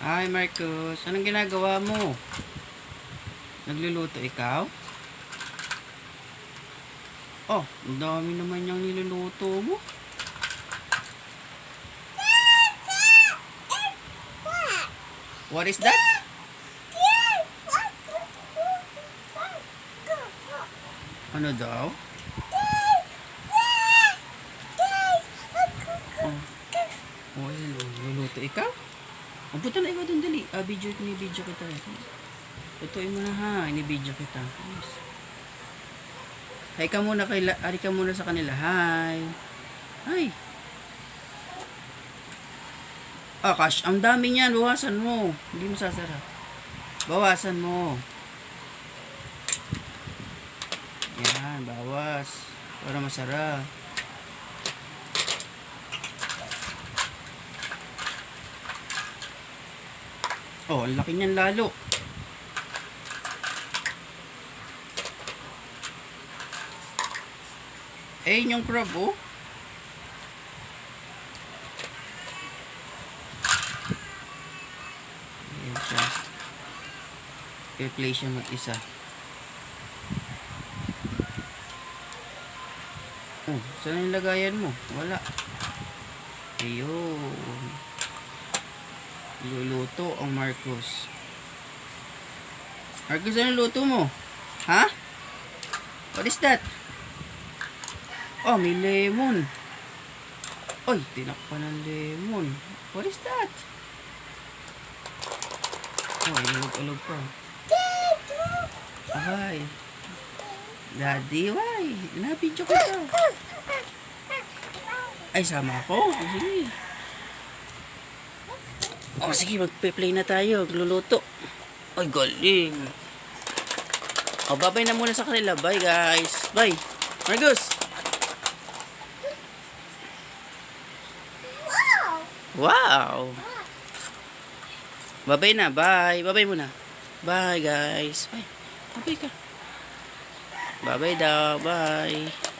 Hi Marcus, anong ginagawa mo? Nagluluto ikaw? Oh, ang dami naman yung niluluto mo. What is that? Ano daw? Oh, oh luluto ikaw? Ang puta na ikaw dun, dali. Ni-video kita. Tutuin mo na ha, ni-video kita. Yes. Hi ka muna ari ka muna sa kanila. Hi. Hi. Ah, Kash, ang dami niyan. Bawasan mo. Hindi mo sasara. Bawasan mo. Yan, bawas. Para masarap. Oh, ang laki niyan lalo. Eh, yung crab, oh. Ayan siya. I-play siya mag-isa. Oh, saan yung lagayan mo? Wala. Ayun. Luluto ang Marcos. Marcos, ano luto mo? Ha? What is that? Oh, may lemon. Oy, tinakpan ng lemon. What is that? Oh, ilog-ilog pa. Ay. Daddy, why? Nabidyo ko ito. Ay, sama ako. Sige. Oh, sige, magpe-play na tayo. Gluluto. Ay, galing. Oh, bye-bye na muna sa kanila. Bye, guys. Bye. Marcos. Wow. Bye-bye na. Bye. Bye-bye muna. Bye, guys. Bye. Bye-bye ka. Bye-bye daw. Bye.